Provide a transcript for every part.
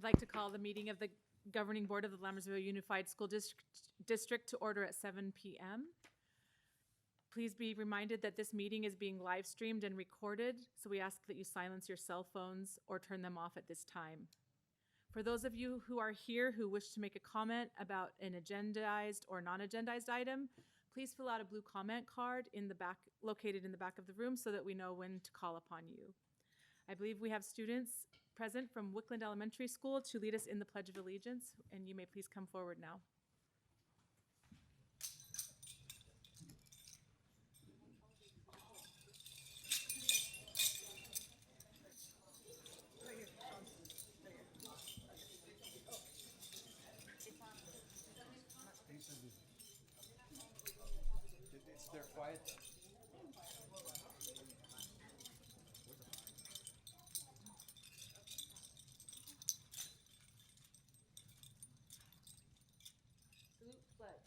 like to call the meeting of the Governing Board of the Lammersville Unified School District to order at 7 p.m. Please be reminded that this meeting is being live streamed and recorded, so we ask that you silence your cell phones or turn them off at this time. For those of you who are here who wish to make a comment about an agendized or non-agendized item, please fill out a blue comment card in the back, located in the back of the room, so that we know when to call upon you. I believe we have students present from Wickland Elementary School to lead us in the Pledge of Allegiance, and you may please come forward now. They're quiet. Salute pledge.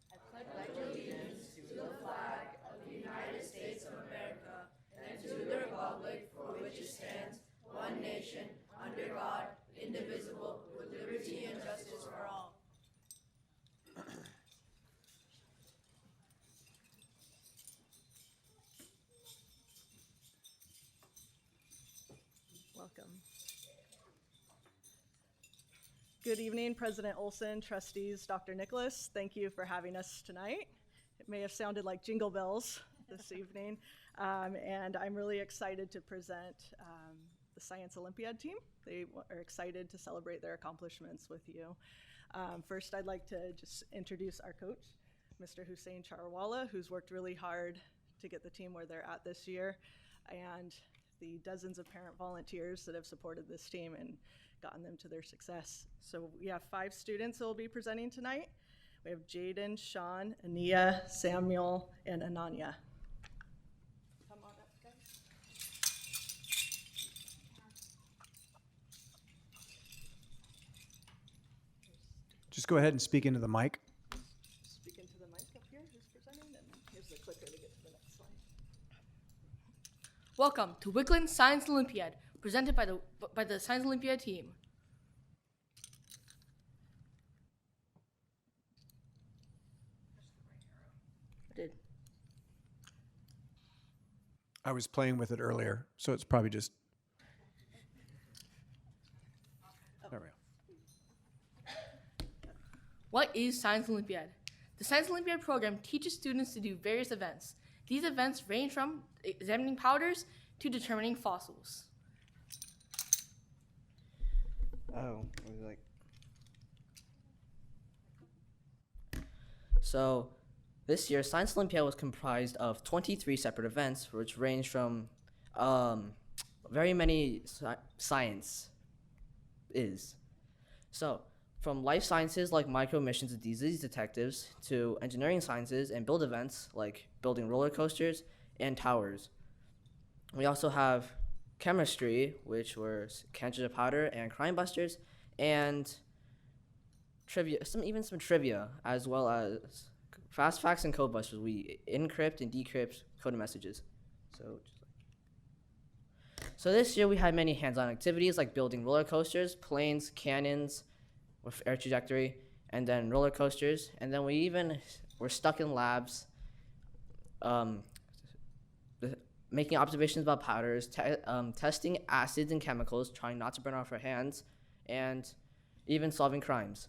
I pledge allegiance to the flag of the United States of America and to the republic for which it stands, one nation, under God, indivisible, with liberty and justice for all. Welcome. Good evening, President Olson, trustees, Dr. Nicholas. Thank you for having us tonight. It may have sounded like jingle bells this evening, and I'm really excited to present the Science Olympiad team. They are excited to celebrate their accomplishments with you. First, I'd like to just introduce our coach, Mr. Hussein Charwala, who's worked really hard to get the team where they're at this year, and the dozens of parent volunteers that have supported this team and gotten them to their success. So we have 5 students that will be presenting tonight. We have Jaden, Sean, Ania, Samuel, and Ananya. Come on up, guys. Just go ahead and speak into the mic. Speak into the mic up here, who's presenting, and here's the clicker to get to the next slide. Welcome to Wickland Science Olympiad, presented by the Science Olympiad team. I was playing with it earlier, so it's probably just. There we go. What is Science Olympiad? The Science Olympiad program teaches students to do various events. These events range from examining powders to determining fossils. So this year, Science Olympiad was comprised of 23 separate events, which range from very many science is. So from life sciences like micro missions and disease detectives to engineering sciences and build events like building roller coasters and towers. We also have chemistry, which were cancer powder and crime busters, and trivia, some trivia, as well as fast facts and code busters. We encrypt and decrypt coded messages. So this year we had many hands-on activities like building roller coasters, planes, cannons with air trajectory, and then roller coasters. And then we even were stuck in labs, making observations about powders, testing acids and chemicals, trying not to burn off our hands, and even solving crimes.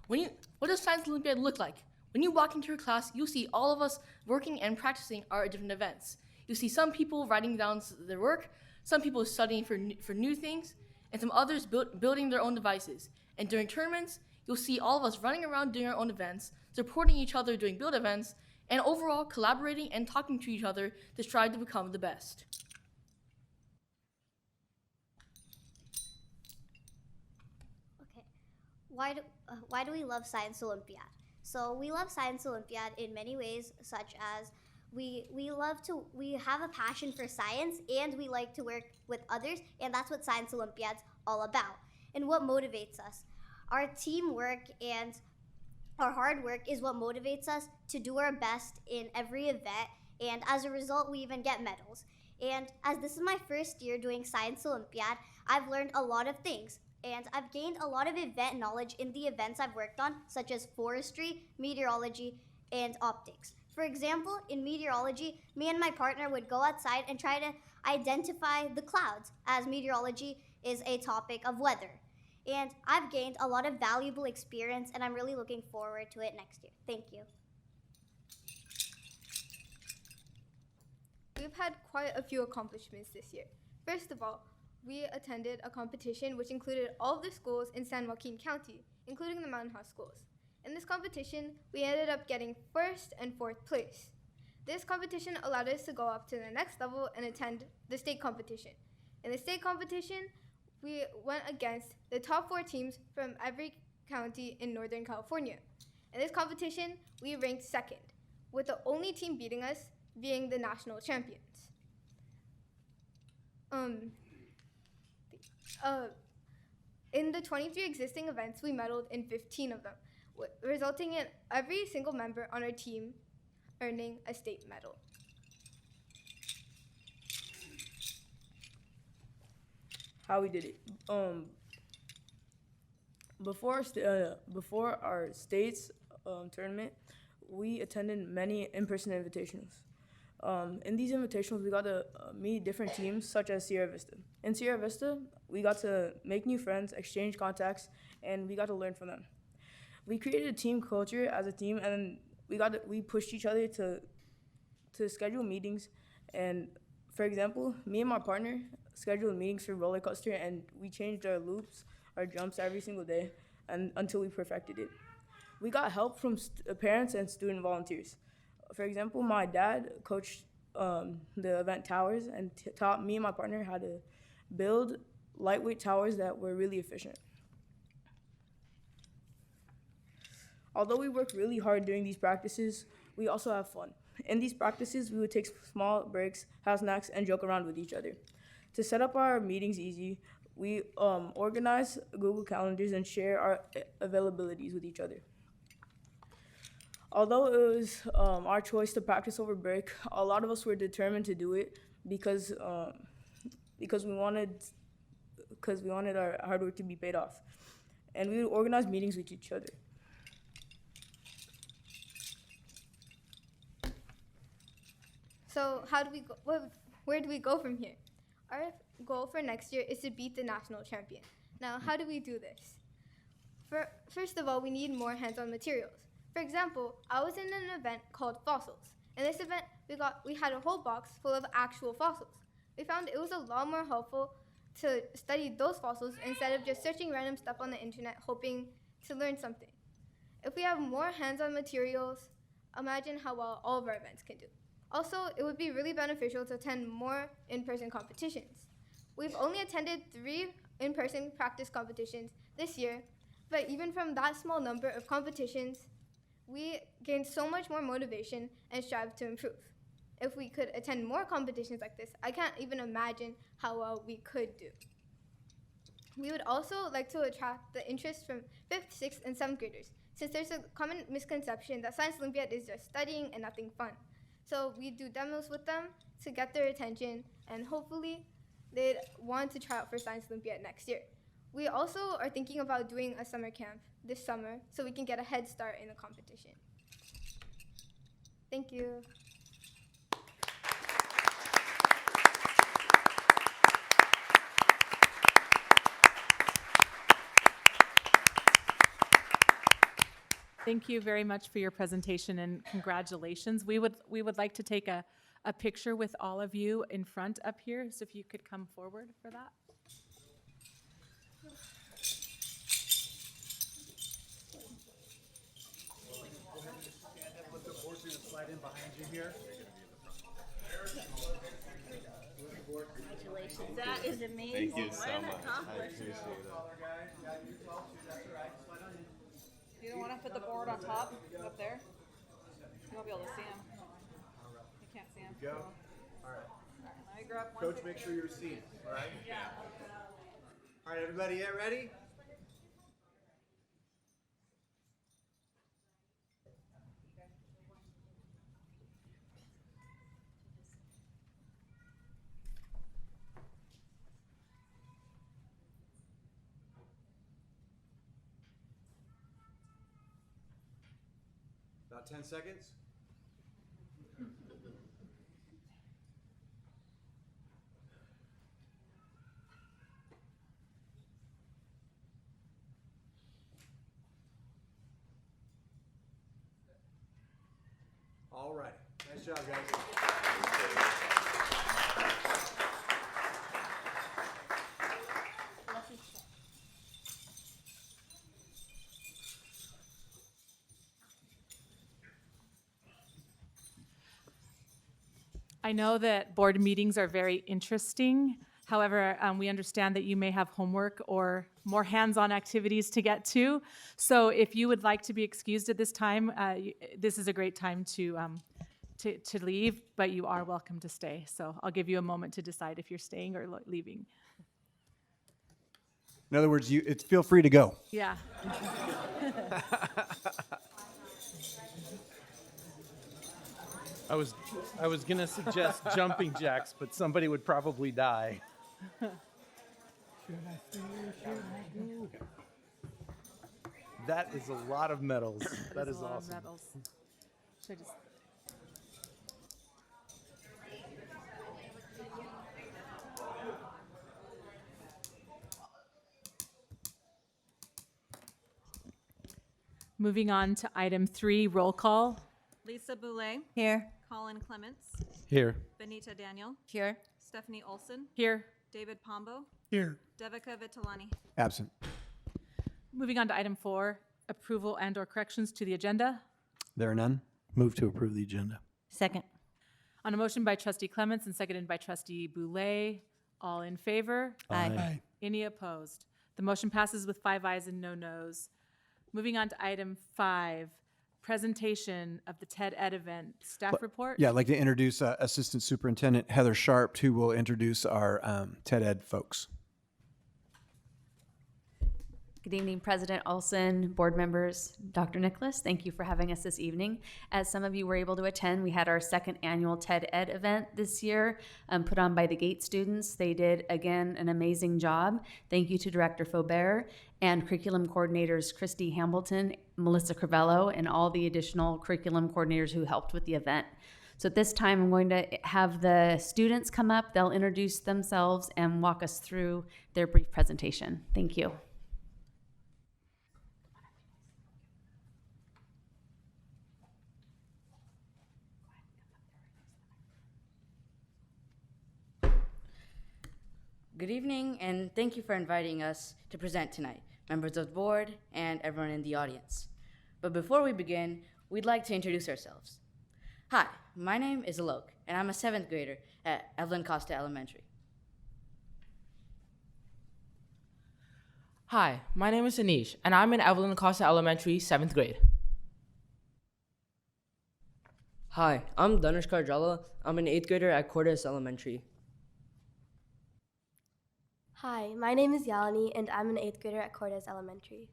What does Science Olympiad look like? When you walk into your class, you'll see all of us working and practicing our different events. You see some people writing down their work, some people studying for new things, and some others building their own devices. And during tournaments, you'll see all of us running around doing our own events, supporting each other doing build events, and overall collaborating and talking to each other to try to become the best. Okay, why do we love Science Olympiad? So we love Science Olympiad in many ways, such as we have a passion for science, and we like to work with others, and that's what Science Olympiad's all about. And what motivates us? Our teamwork and our hard work is what motivates us to do our best in every event, and as a result, we even get medals. And as this is my first year doing Science Olympiad, I've learned a lot of things. And I've gained a lot of event knowledge in the events I've worked on, such as forestry, meteorology, and optics. For example, in meteorology, me and my partner would go outside and try to identify the clouds, as meteorology is a topic of weather. And I've gained a lot of valuable experience, and I'm really looking forward to it next year. Thank you. We've had quite a few accomplishments this year. First of all, we attended a competition which included all of the schools in San Joaquin County, including the Mountain House schools. In this competition, we ended up getting 1st and 4th place. This competition allowed us to go up to the next level and attend the state competition. In the state competition, we went against the top 4 teams from every county in Northern California. In this competition, we ranked 2nd, with the only team beating us being the national champions. In the 23 existing events, we medaled in 15 of them, resulting in every single member on our team earning a state medal. How we did it. Before our state's tournament, we attended many in-person invitationals. In these invitationals, we got to meet different teams, such as Sierra Vista. In Sierra Vista, we got to make new friends, exchange contacts, and we got to learn from them. We created a team culture as a team, and we pushed each other to schedule meetings. And for example, me and my partner scheduled meetings for roller coaster, and we changed our loops, our jumps every single day, and until we perfected it. We got help from parents and student volunteers. For example, my dad coached the event towers and taught me and my partner how to build lightweight towers that were really efficient. Although we work really hard during these practices, we also have fun. In these practices, we would take small breaks, have snacks, and joke around with each other. To set up our meetings easy, we organize Google Calendars and share our availabilities with each other. Although it was our choice to practice over break, a lot of us were determined to do it because we wanted our hard work to be paid off, and we would organize meetings with each other. So how do we go? Where do we go from here? Our goal for next year is to beat the national champion. Now, how do we do this? First of all, we need more hands-on materials. For example, I was in an event called Fossils. In this event, we had a whole box full of actual fossils. We found it was a lot more helpful to study those fossils instead of just searching random stuff on the internet hoping to learn something. If we have more hands-on materials, imagine how well all of our events can do. Also, it would be really beneficial to attend more in-person competitions. We've only attended 3 in-person practice competitions this year, but even from that small number of competitions, we gained so much more motivation and strive to improve. If we could attend more competitions like this, I can't even imagine how well we could do. We would also like to attract the interest from 5th, 6th, and 7th graders, since there's a common misconception that Science Olympiad is just studying and nothing fun. So we do demos with them to get their attention, and hopefully they'd want to try out for Science Olympiad next year. We also are thinking about doing a summer camp this summer so we can get a head start in the competition. Thank you. Thank you very much for your presentation and congratulations. We would like to take a picture with all of you in front up here, so if you could come forward for that. Slide in behind you here. Congratulations. That is amazing. Thank you so What an much. I accomplishment. appreciate it. You don't want to put the board on top up there? You won't be able to see him. You can't see him. Go. All All right. right, let me grab one. Coach, make sure you're seated. All right. Yeah. All right, everybody, get ready? About 10 seconds. All right. Nice job, guys. I know that board meetings are very interesting. However, we understand that you may have homework or more hands-on activities to get to. So if you would like to be excused at this time, this is a great time to leave, but you are welcome to stay. So I'll give you a moment to decide if you're staying or leaving. In other words, feel free to go. Yeah. I was gonna suggest jumping jacks, but somebody would probably die. That is a lot of medals. That is There's a lot of awesome. medals. Should I just... Moving on to item 3, roll call. Lisa Boulay. Here. Colin Clements. Here. Benita Daniel. Here. Stephanie Olson. Here. David Pombo. Here. Devika Vitolani. Absent. Moving on to item 4, approval and/or corrections to the agenda. There are none. Move to approve the agenda. Second. On a motion by trustee Clements and seconded by trustee Boulay, all in favor? Aye. Any opposed? The motion passes with 5 ayes and no noes. Moving on to item 5, presentation of the TED Ed event staff report. Yeah, I'd like to introduce Assistant Superintendent Heather Sharp, who will introduce our TED Ed folks. Good evening, President Olson, board members, Dr. Nicholas. Thank you for having us this evening. As some of you were able to attend, we had our 2nd annual TED Ed event this year, put on by the GATE students. They did, again, an amazing job. Thank you to Director Faubert and curriculum coordinators Christy Hambleton, Melissa Crivello, and all the additional curriculum coordinators who helped with the event. So at this time, I'm going to have the students come up. They'll introduce themselves and walk us through their brief presentation. Thank you. Good evening, and thank you for inviting us to present tonight, members of the board and everyone in the audience. But before we begin, we'd like to introduce ourselves. Hi, my name is Alok, and I'm a 7th grader at Evelyn Costa Elementary. Hi, my name is Anish, and I'm in Evelyn Costa Elementary, 7th grade. Hi, I'm Dhanush Karjala. I'm an 8th grader at Cordes Elementary. Hi, my name is Yalini, and I'm an 8th grader at Cordes Elementary.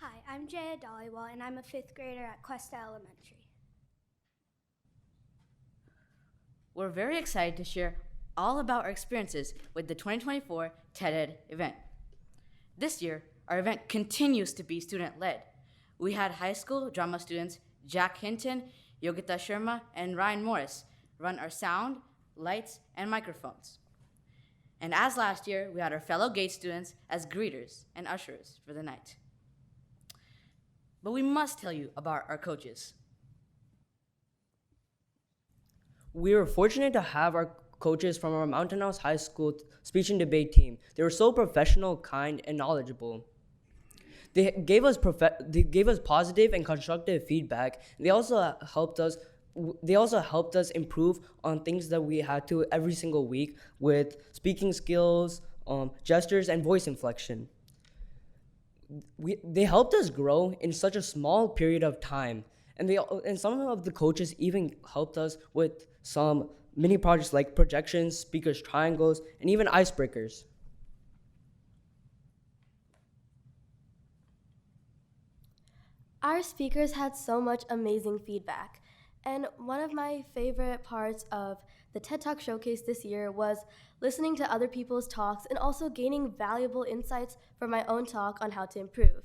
Hi, I'm Jaya Dhaliwal, and I'm a 5th grader at Cuesta Elementary. We're very excited to share all about our experiences with the 2024 TED Ed event. This year, our event continues to be student-led. We had high school drama students Jack Hinton, Yogita Sharma, and Ryan Morris run our sound, lights, and microphones. And as last year, we had our fellow GATE students as greeters and ushers for the night. But we must tell you about our coaches. We were fortunate to have our coaches from our Mountain House High School speech and debate team. They were so professional, kind, and knowledgeable. They gave us positive and constructive feedback. They also helped us improve on things that we had to every single week with speaking skills, gestures, and voice inflection. They helped us grow in such a small period of time. And some of the coaches even helped us with some mini projects like projections, speakers triangles, and even icebreakers. Our speakers had so much amazing feedback. And one of my favorite parts of the TED Talk Showcase this year was listening to other people's talks and also gaining valuable insights from my own talk on how to improve.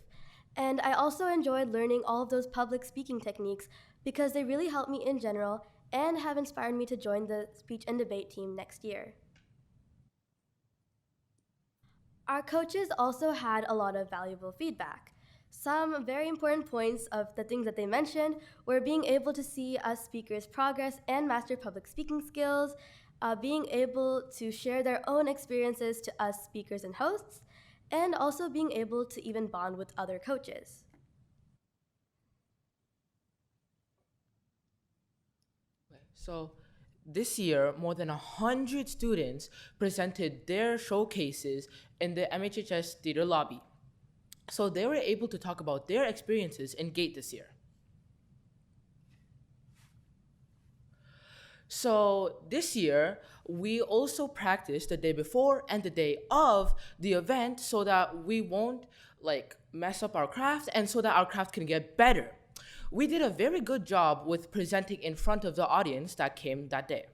And I also enjoyed learning all of those public speaking techniques because they really helped me in general and have inspired me to join the speech and debate team next year. Our coaches also had a lot of valuable feedback. Some very important points of the things that they mentioned were being able to see us speakers progress and master public speaking skills, being able to share their own experiences to us speakers and hosts, and also being able to even bond with other coaches. So this year, more than 100 students presented their showcases in the MHHS theater lobby. So they were able to talk about their experiences in GATE this year. So this year, we also practiced the day before and the day of the event so that we won't mess up our craft and so that our craft can get better. We did a very good job with presenting in front of the audience that came that day.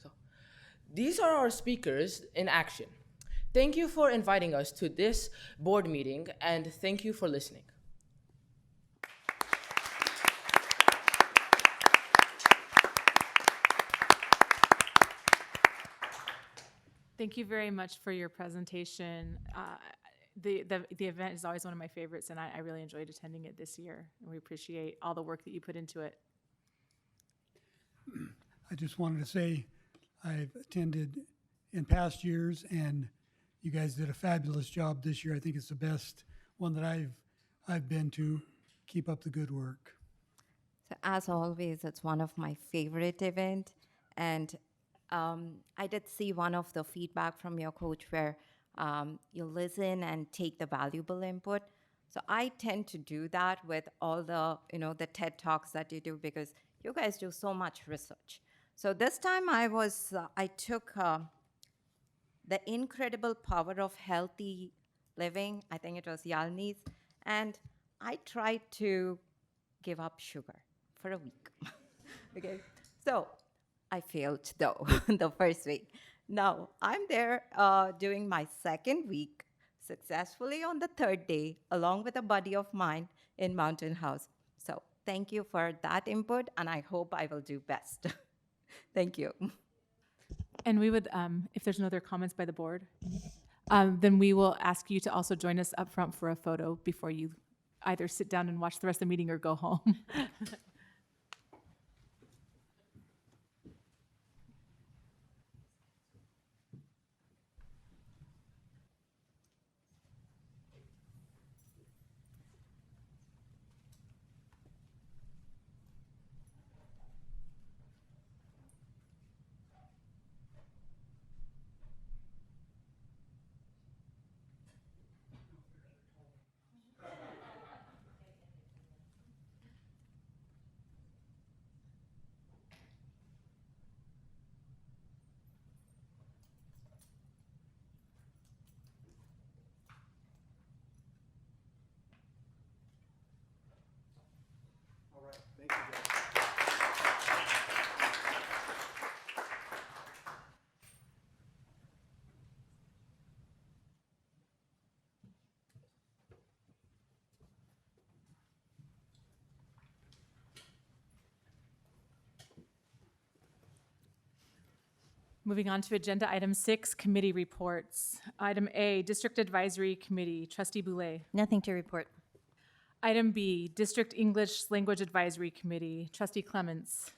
So these are our speakers in action. Thank you for inviting us to this board meeting, and thank you for listening. Thank you very much for your presentation. The event is always one of my favorites, and I really enjoyed attending it this year. And we appreciate all the work that you put into it. I just wanted to say I've attended in past years, and you guys did a fabulous job this year. I think it's the best one that I've been to. Keep up the good work. So as always, it's one of my favorite events, and I did see one of the feedback from your coach where you listen and take the valuable input. So I tend to do that with all the, the TED Talks that you do because you guys do so much research. So this time I took The Incredible Power of Healthy Living, I think it was Yalni's, and I tried to give up sugar for a week. Okay, so I failed though the first week. Now I'm there doing my second week successfully on the third day, along with a buddy of mine in Mountain House. So thank you for that input, and I hope I will do best. Thank you. And we would, if there's no other comments by the board, then we will ask you to also join us up front for a photo before you either sit down and watch the rest of the meeting or go home. Thank you, guys. Moving on to agenda item 6, committee reports. Item A, District Advisory Committee, Trustee Boulay. Nothing to report. Item B, District English Language Advisory Committee, Trustee Clements.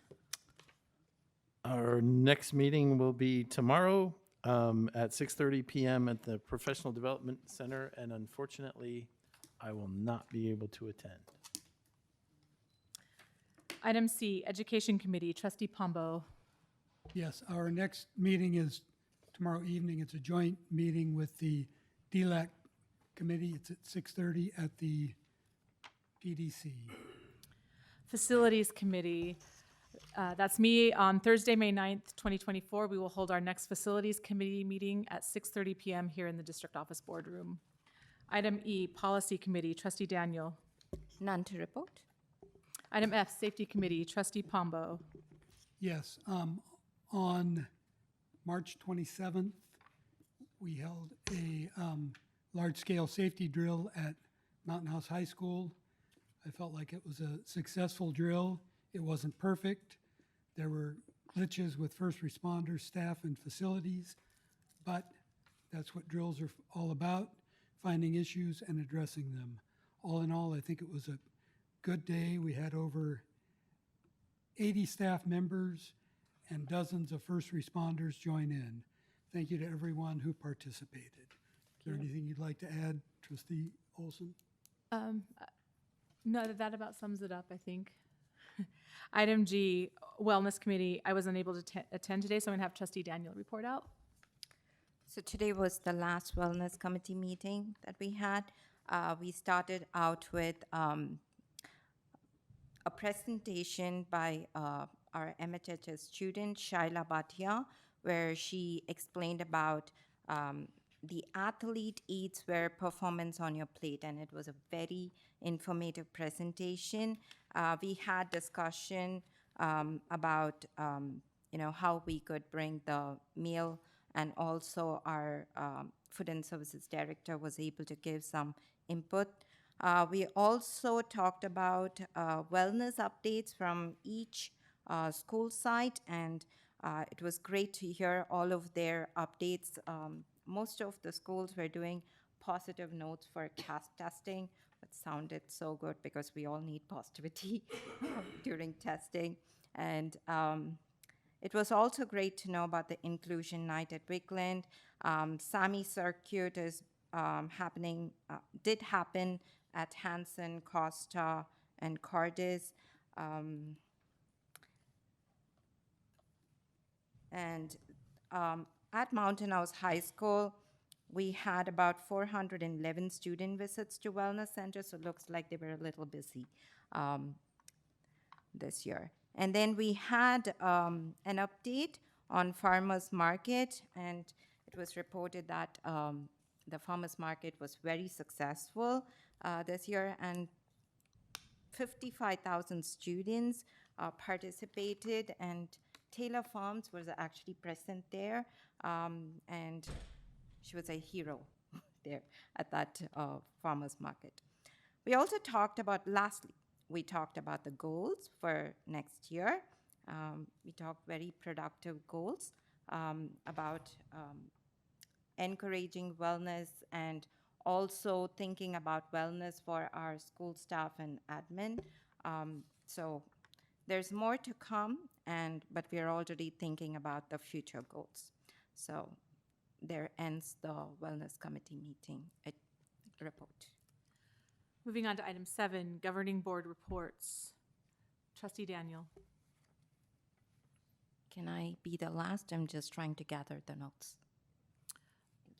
Our next meeting will be tomorrow at 6:30 p.m. at the Professional Development Center, and unfortunately, I will not be able to attend. Item C, Education Committee, Trustee Pombo. Yes, our next meeting is tomorrow evening. It's a joint meeting with the DLAC committee. It's at 6:30 at the PDC. Facilities Committee, that's me on Thursday, May 9th, 2024. We will hold our next Facilities Committee meeting at 6:30 p.m. here in the District Office Boardroom. Item E, Policy Committee, Trustee Daniel. None to report. Item F, Safety Committee, Trustee Pombo. Yes, on March 27th, we held a large-scale safety drill at Mountain House High School. I felt like it was a successful drill. It wasn't perfect. There were glitches with first responders, staff, and facilities, but that's what drills are all about, finding issues and addressing them. All in all, I think it was a good day. We had over 80 staff members and dozens of first responders join in. Thank you to everyone who participated. Is there anything you'd like to add, Trustee Olson? No, that about sums it up, I think. Item G, Wellness Committee. I was unable to attend today, so I'm going to have Trustee Daniel report out. So today was the last Wellness Committee meeting that we had. We started out with a presentation by our MHHS student, Shaila Bhatia, where she explained about the athlete eats where performance on your plate, and it was a very informative presentation. We had discussion about how we could bring the meal, and also our food and services director was able to give some input. We also talked about wellness updates from each school site, and it was great to hear all of their updates. Most of the schools were doing positive notes for CASP testing, which sounded so good because we all need positivity during testing. And it was also great to know about the inclusion night at Wickland. SAMI Circuit is did happen at Hanson, Costa, and Cardis. At Mountain House High School, we had about 411 student visits to Wellness Center, so it looks like they were a little busy this year. And then we had an update on Farmers Market, and it was reported that the Farmers Market was very successful this year, and 55,000 students participated, and Taylor Farms was actually present there, and she was a hero there at that farmers market. We also talked about, lastly, we talked about the goals for next year. We talked very productive goals about encouraging wellness and also thinking about wellness for our school staff and admin. So there's more to come, but we are already thinking about the future goals. So there ends the Wellness Committee meeting report. Moving on to item 7, Governing Board reports. Trustee Daniel. Can I be the last? I'm just trying to gather the notes.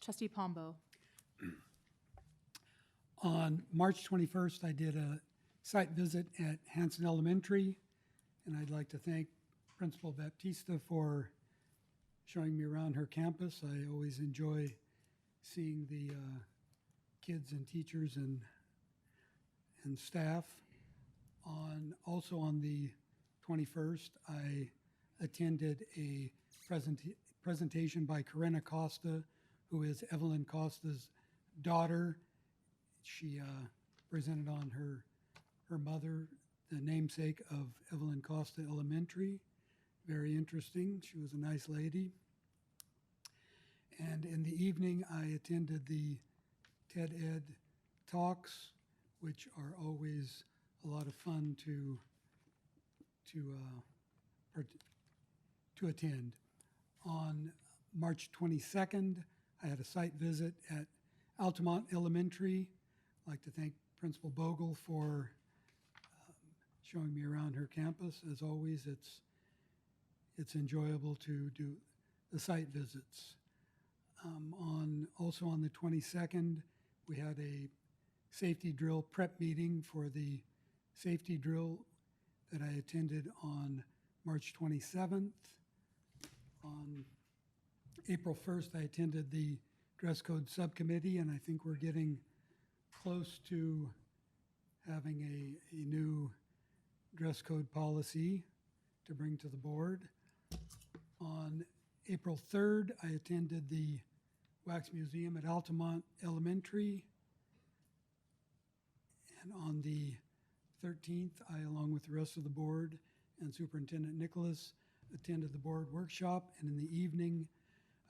Trustee Pombo. On March 21st, I did a site visit at Hanson Elementary, and I'd like to thank Principal Baptista for showing me around her campus. I always enjoy seeing the kids and teachers and staff. Also on the 21st, I attended a presentation by Corinna Costa, who is Evelyn Costa's daughter. She presented on her mother, the namesake of Evelyn Costa Elementary. Very interesting. She was a nice lady. And in the evening, I attended the TED Ed talks, which are always a lot of fun to attend. On March 22nd, I had a site visit at Altamont Elementary. I'd like to thank Principal Bogle for showing me around her campus. As always, it's enjoyable to do the site visits. Also on the 22nd, we had a safety drill prep meeting for the safety drill that I attended on March 27th. On April 1st, I attended the dress code subcommittee, and I think we're getting close to having a new dress code policy to bring to the board. On April 3rd, I attended the Wax Museum at Altamont Elementary. And on the 13th, I, along with the rest of the board and Superintendent Nicholas, attended the board workshop. And in the evening,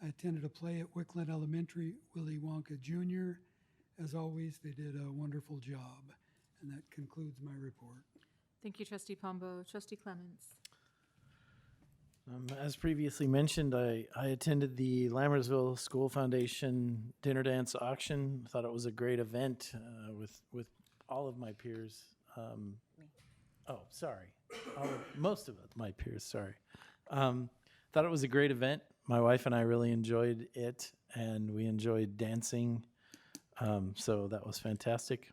I attended a play at Wickland Elementary, Willy Wonka Jr. As always, they did a wonderful job. And that concludes my report. Thank you, Trustee Pombo. Trustee Clements. As previously mentioned, I attended the Lammersville School Foundation Dinner Dance Auction. Thought it was a great event with all of my peers. Most of my peers, sorry. Thought it was a great event. My wife and I really enjoyed it, and we enjoyed dancing. So that was fantastic.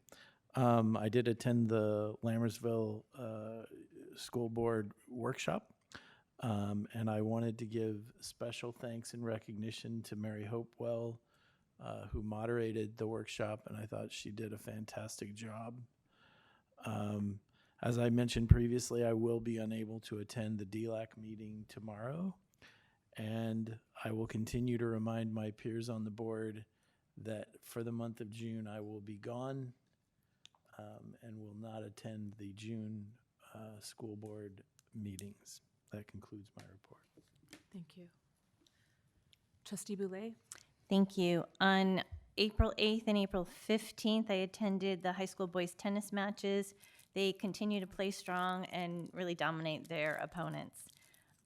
I did attend the Lammersville School Board workshop. And I wanted to give special thanks and recognition to Mary Hopewell, who moderated the workshop, and I thought she did a fantastic job. As I mentioned previously, I will be unable to attend the DLAC meeting tomorrow, and I will continue to remind my peers on the board that for the month of June, I will be gone and will not attend the June school board meetings. That concludes my report. Thank you. Trustee Boulay. Thank you. On April 8th and April 15th, I attended the high school boys tennis matches. They continue to play strong and really dominate their opponents.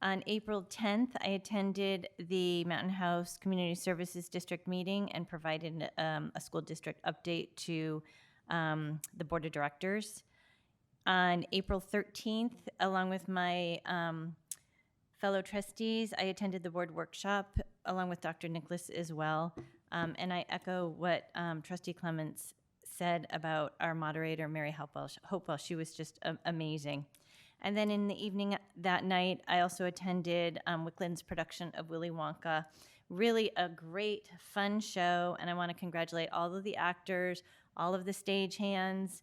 On April 10th, I attended the Mountain House Community Services District meeting and provided a school district update to the board of directors. On April 13th, along with my fellow trustees, I attended the board workshop along with Dr. Nicholas as well. And I echo what Trustee Clements said about our moderator, Mary Hopewell. She was just amazing. And then in the evening that night, I also attended Wickland's production of Willy Wonka. Really a great, fun show. And I want to congratulate all of the actors, all of the stagehands,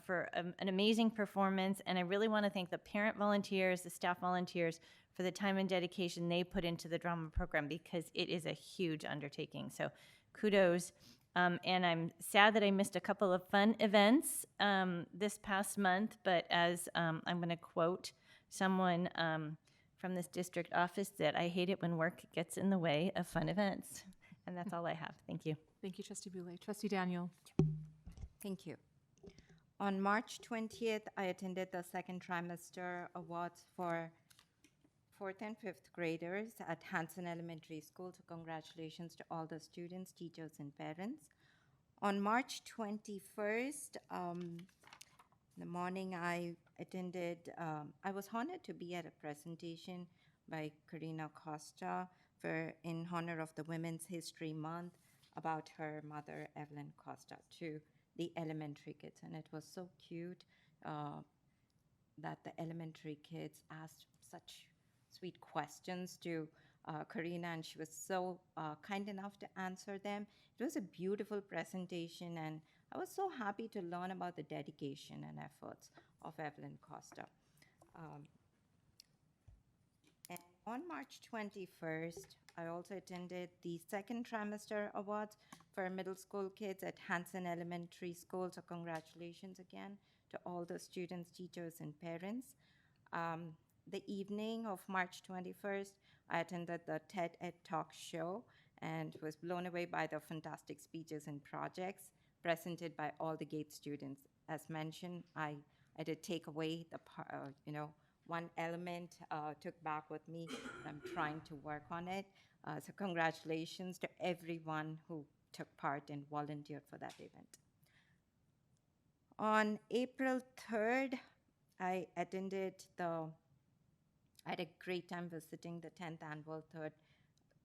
for an amazing performance. And I really want to thank the parent volunteers, the staff volunteers, for the time and dedication they put into the drama program, because it is a huge undertaking. So kudos. And I'm sad that I missed a couple of fun events this past month, but as I'm going to quote someone from this district office, that I hate it when work gets in the way of fun events. And that's all I have. Thank you. Thank you, Trustee Boulay. Trustee Daniel. Thank you. On March 20th, I attended the second trimester awards for 4th and 5th graders at Hanson Elementary School. So congratulations to all the students, teachers, and parents. On March 21st, in the morning, I attended, I was honored to be at a presentation by Karina Costa in honor of the Women's History Month about her mother, Evelyn Costa, to the elementary kids. And it was so cute that the elementary kids asked such sweet questions to Karina, and she was so kind enough to answer them. It was a beautiful presentation, and I was so happy to learn about the dedication and efforts of Evelyn Costa. And on March 21st, I also attended the second trimester awards for middle school kids at Hanson Elementary School. So congratulations again to all the students, teachers, and parents. The evening of March 21st, I attended the TED Ed Talk show and was blown away by the fantastic speeches and projects presented by all the GATE students. As mentioned, I did take away the one element, took back with me. I'm trying to work on it. So congratulations to everyone who took part and volunteered for that event. On April 3rd, I had a great time visiting the 10th annual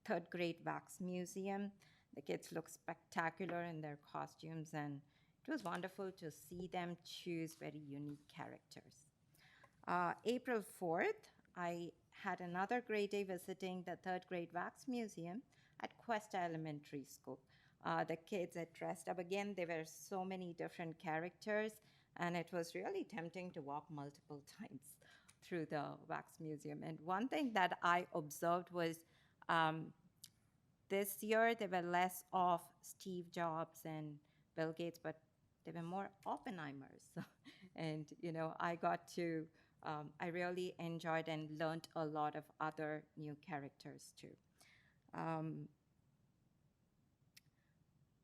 third grade Wax Museum. The kids look spectacular in their costumes, and it was wonderful to see them choose very unique characters. April 4th, I had another great day visiting the third grade Wax Museum at Cuesta Elementary School. The kids had dressed up again. There were so many different characters, and it was really tempting to walk multiple times through the Wax Museum. And one thing that I observed was this year there were less of Steve Jobs and Bill Gates, but there were more Oppenheimers. And, I got to, I really enjoyed and learned a lot of other new characters too.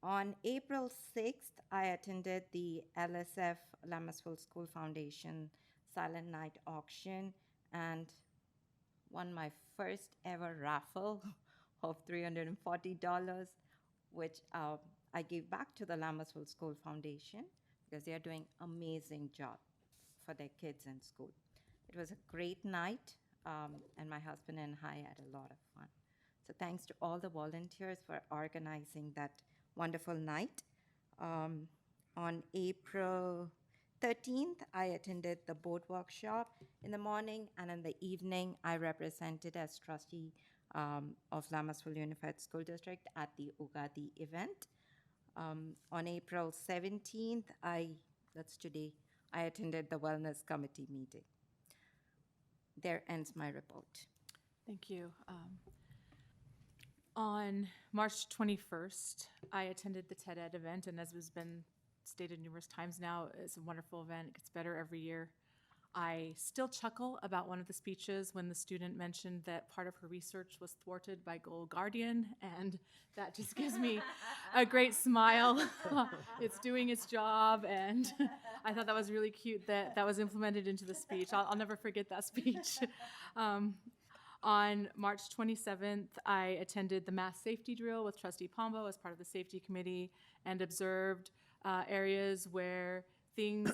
On April 6th, I attended the LSF Lammersville School Foundation Silent Night auction and won my first ever raffle of $340, which I gave back to the Lammersville School Foundation because they are doing amazing job for their kids in school. It was a great night, and my husband and I had a lot of fun. So thanks to all the volunteers for organizing that wonderful night. On April 13th, I attended the board workshop in the morning, and in the evening, I represented as trustee of Lammersville Unified School District at the Ugadi event. On April 17th, that's today, I attended the Wellness Committee meeting. There ends my report. Thank you. On March 21st, I attended the TED Ed event, and as has been stated numerous times now, it's a wonderful event. It gets better every year. I still chuckle about one of the speeches when the student mentioned that part of her research was thwarted by Gold Guardian, and that just gives me a great smile. It's doing its job, and I thought that was really cute that that was implemented into the speech. I'll never forget that speech. On March 27th, I attended the mass safety drill with Trustee Pombo as part of the safety committee and observed areas where things,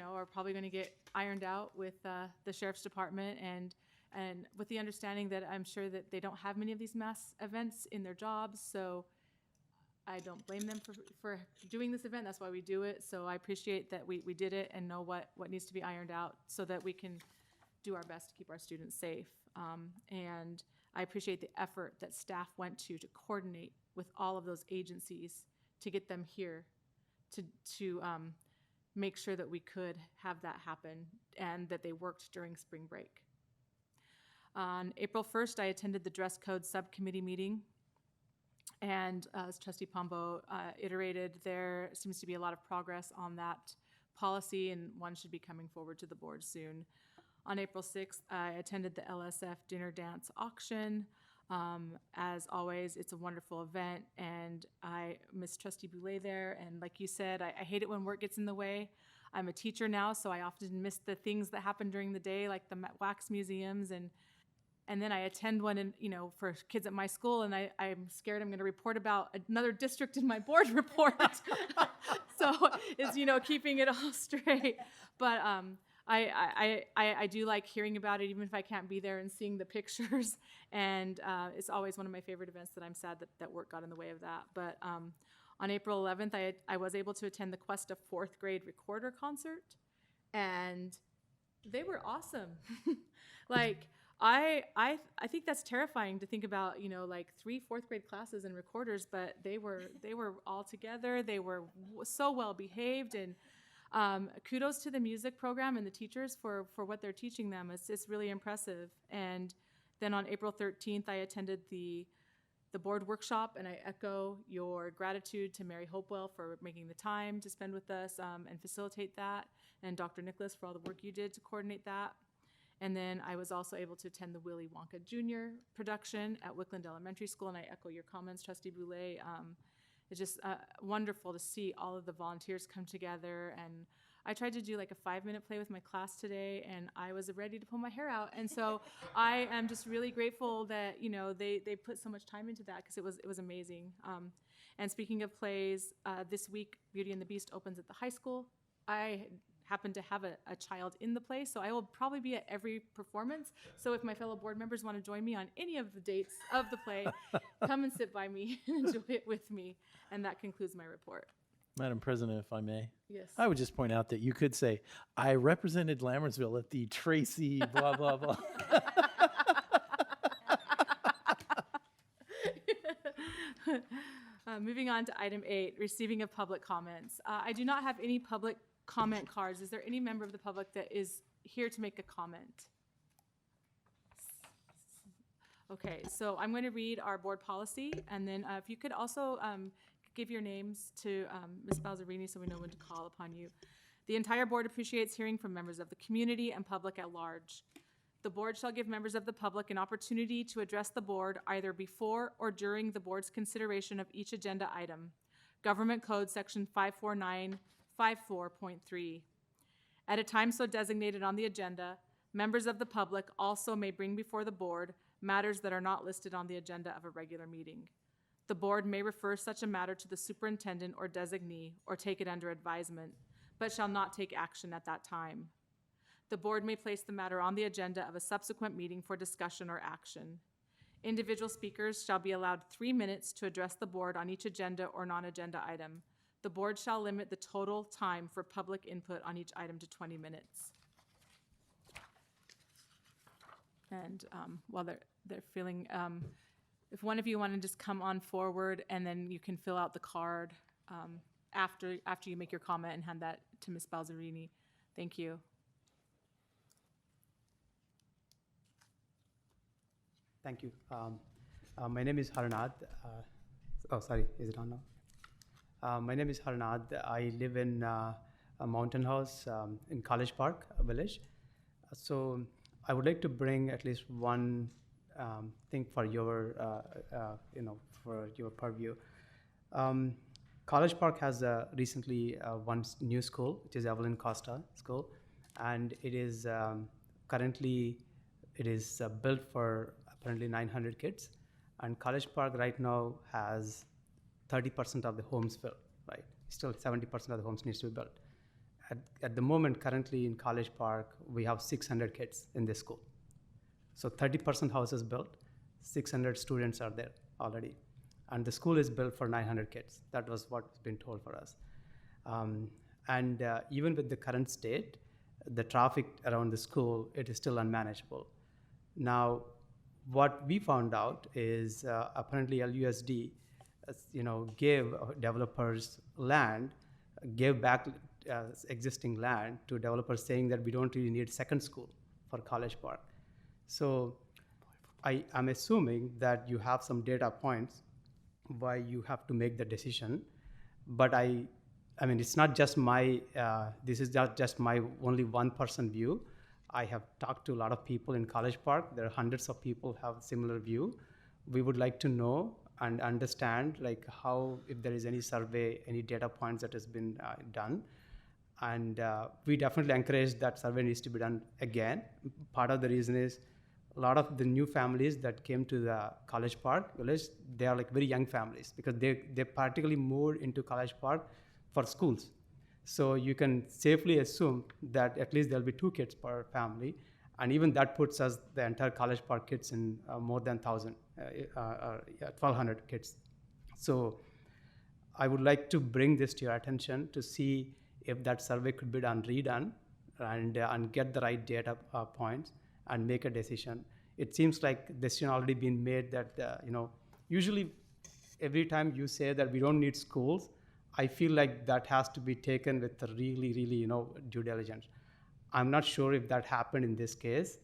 are probably going to get ironed out with the sheriff's department, and with the understanding that I'm sure that they don't have many of these mass events in their jobs, so I don't blame them for doing this event. That's why we do it. So I appreciate that we did it and know what needs to be ironed out so that we can do our best to keep our students safe. And I appreciate the effort that staff went to coordinate with all of those agencies to get them here to make sure that we could have that happen and that they worked during spring break. On April 1st, I attended the dress code subcommittee meeting. And as Trustee Pombo iterated, there seems to be a lot of progress on that policy, and one should be coming forward to the board soon. On April 6th, I attended the LSF Dinner Dance Auction. As always, it's a wonderful event, and I miss Trustee Boulay there. And like you said, I hate it when work gets in the way. I'm a teacher now, so I often miss the things that happen during the day, like the wax museums, and then I attend one for kids at my school, and I'm scared I'm going to report about another district in my board report. So it's keeping it all straight, but I do like hearing about it, even if I can't be there and seeing the pictures. And it's always one of my favorite events that I'm sad that work got in the way of that. But on April 11th, I was able to attend the Questa 4th grade recorder concert, and they were awesome. I think that's terrifying to think about, 3 4th grade classes and recorders, but they were all together. They were so well behaved, and kudos to the music program and the teachers for what they're teaching them. It's really impressive. And then on April 13th, I attended the board workshop, and I echo your gratitude to Mary Hopewell for making the time to spend with us and facilitate that, and Dr. Nicholas for all the work you did to coordinate that. And then I was also able to attend the Willy Wonka Jr. production at Wickland Elementary School, and I echo your comments, Trustee Boulay. It's just wonderful to see all of the volunteers come together. And I tried to do like a 5-minute play with my class today, and I was ready to pull my hair out. And so I am just really grateful that they put so much time into that, because it was amazing. And speaking of plays, this week Beauty and the Beast opens at the high school. I happen to have a child in the play, so I will probably be at every performance. So if my fellow board members want to join me on any of the dates of the play, come and sit by me and enjoy it with me. And that concludes my report. Madam President, if I may. Yes. I would just point out that you could say, I represented Lammersville at the Tracy blah, blah, blah. Moving on to item 8, receiving of public comments. I do not have any public comment cards. Is there any member of the public that is here to make a comment? Okay, so I'm going to read our board policy, and then if you could also give your names to Ms. Balzerini so we know when to call upon you. The entire board appreciates hearing from members of the community and public at large. The board shall give members of the public an opportunity to address the board either before or during the board's consideration of each agenda item. Government Code Section 54954.3. At a time so designated on the agenda, members of the public also may bring before the board matters that are not listed on the agenda of a regular meeting. The board may refer such a matter to the superintendent or designee or take it under advisement, but shall not take action at that time. The board may place the matter on the agenda of a subsequent meeting for discussion or action. Individual speakers shall be allowed 3 minutes to address the board on each agenda or non-agenda item. The board shall limit the total time for public input on each item to 20 minutes. And while they're feeling, if one of you want to just come on forward, and then you can fill out the card after you make your comment and hand that to Ms. Balzerini. Thank you. Thank you. My name is Harnath. Sorry, is it on now? My name is Harnath. I live in a mountain house in College Park Village. So I would like to bring at least one thing for your, for your purview. College Park has recently one new school, which is Evelyn Costa School, and it is currently built for apparently 900 kids, and College Park right now has 30% of the homes built, right? Still 70% of the homes needs to be built. At the moment, currently in College Park, we have 600 kids in this school. So 30% houses built, 600 students are there already. And the school is built for 900 kids. That was what's been told for us. Even with the current state, the traffic around the school, it is still unmanageable. Now, what we found out is apparently LUSD, gave developers land, gave back existing land to developers, saying that we don't really need second school for College Park. So I'm assuming that you have some data points why you have to make the decision. But I mean, it's not just my, this is not just my only one person view. I have talked to a lot of people in College Park. There are hundreds of people who have a similar view. We would like to know and understand like how, if there is any survey, any data points that has been done. And we definitely encourage that survey needs to be done again. Part of the reason is a lot of the new families that came to the College Park Village, they are like very young families because they particularly moved into College Park for schools. So you can safely assume that at least there'll be 2 kids per family. And even that puts us, the entire College Park kids, in more than 1,200 kids. So I would like to bring this to your attention to see if that survey could be redone and get the right data points and make a decision. It seems like decision already been made that, usually every time you say that we don't need schools, I feel like that has to be taken with a really, really, due diligence. I'm not sure if that happened in this case.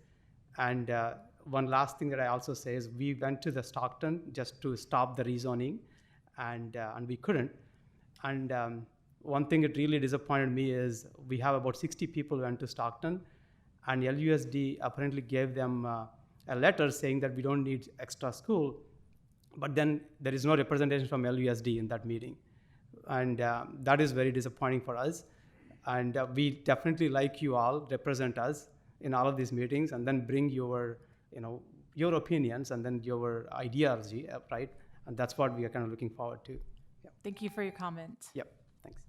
And one last thing that I also say is we went to the Stockton just to stop the rezoning, and we couldn't. And one thing that really disappointed me is we have about 60 people who went to Stockton, and LUSD apparently gave them a letter saying that we don't need extra school, but then there is no representation from LUSD in that meeting. And that is very disappointing for us. And we definitely like you all represent us in all of these meetings and then bring your, your opinions and then your ideology, right? And that's what we are kind of looking forward to. Yep. Thank you for your comment. Yep, thanks.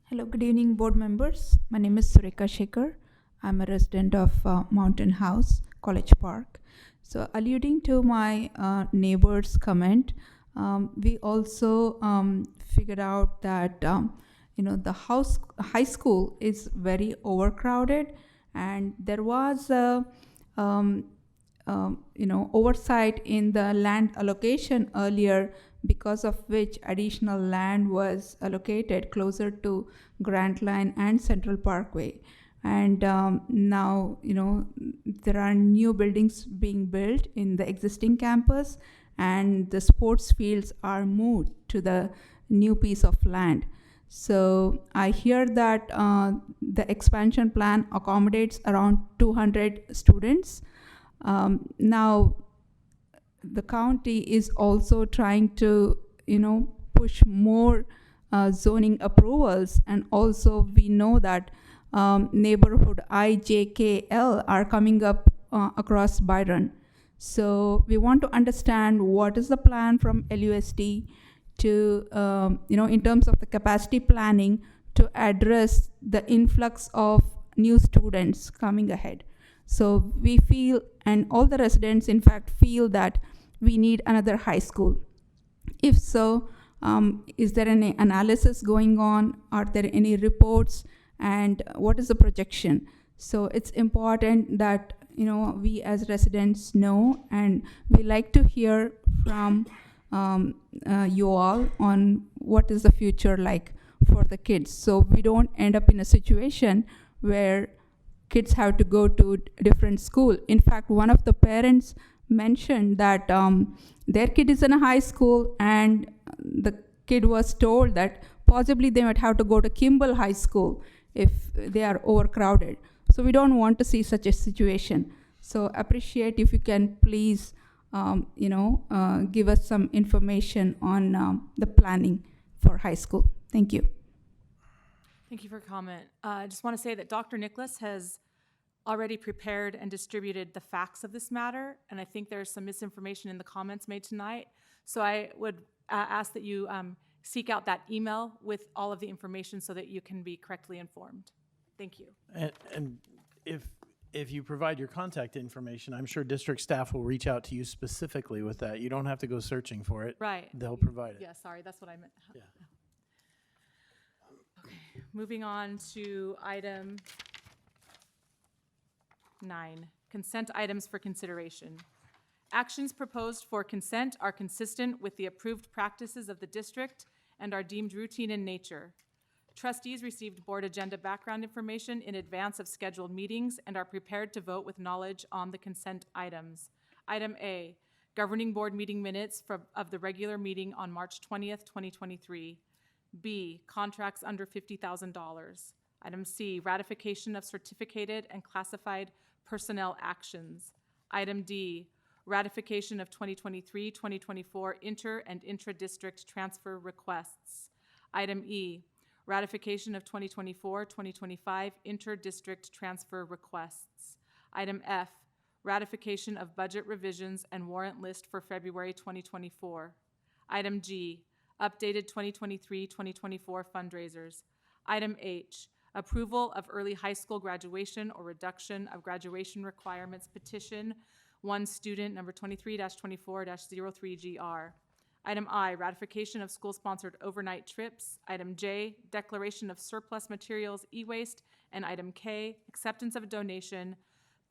Hello, good evening, board members. My name is Sureka Shekhar. I'm a resident of Mountain House, College Park. So, alluding to my neighbor's comment, we also figured out that the high school is very overcrowded, and there was oversight in the land allocation earlier because of which additional land was allocated closer to Grant Line and Central Parkway. And now, there are new buildings being built in the existing campus, and the sports fields are moved to the new piece of land. So I hear that the expansion plan accommodates around 200 students. Now, the county is also trying to, push more zoning approvals, and also we know that neighborhood IJKL are coming up across Byron. So we want to understand what is the plan from LUSD to, in terms of the capacity planning to address the influx of new students coming ahead. So we feel, and all the residents in fact feel, that we need another high school. If so, is there any analysis going on? Are there any reports? And what is the projection? So it's important that we as residents know, and we like to hear from you all on what is the future like for the kids, so we don't end up in a situation where kids have to go to different school. In fact, one of the parents mentioned that their kid is in a high school, and the kid was told that possibly they might have to go to Kimball High School if they are overcrowded. So we don't want to see such a situation. So appreciate if you can please, give us some information on the planning for high school. Thank you. Thank you for your comment. I just want to say that Dr. Nicholas has already prepared and distributed the facts of this matter, and I think there's some misinformation in the comments made tonight. So I would ask that you seek out that email with all of the information so that you can be correctly informed. Thank you. And if you provide your contact information, I'm sure district staff will reach out to you specifically with that. You don't have to go searching for it. Right. They'll provide it. Yeah, sorry, that's what I meant. Yeah. Okay, moving on to item 9, consent items for consideration. Actions proposed for consent are consistent with the approved practices of the district and are deemed routine in nature. Trustees received board agenda background information in advance of scheduled meetings and are prepared to vote with knowledge on the consent items. Item A, governing board meeting minutes of the regular meeting on March 20th, 2023. B, contracts under $50,000. Item C, ratification of certificated and classified personnel actions. Item D, ratification of 2023-2024 inter- and intra-district transfer requests. Item E, ratification of 2024-2025 inter-district transfer requests. Item F, ratification of budget revisions and warrant list for February 2024. Item G, updated 2023-2024 fundraisers. Item H, approval of early high school graduation or reduction of graduation requirements petition, one student number 23-24-03GR. Item I, ratification of school-sponsored overnight trips. Item J, declaration of surplus materials e-waste. And item K, acceptance of a donation,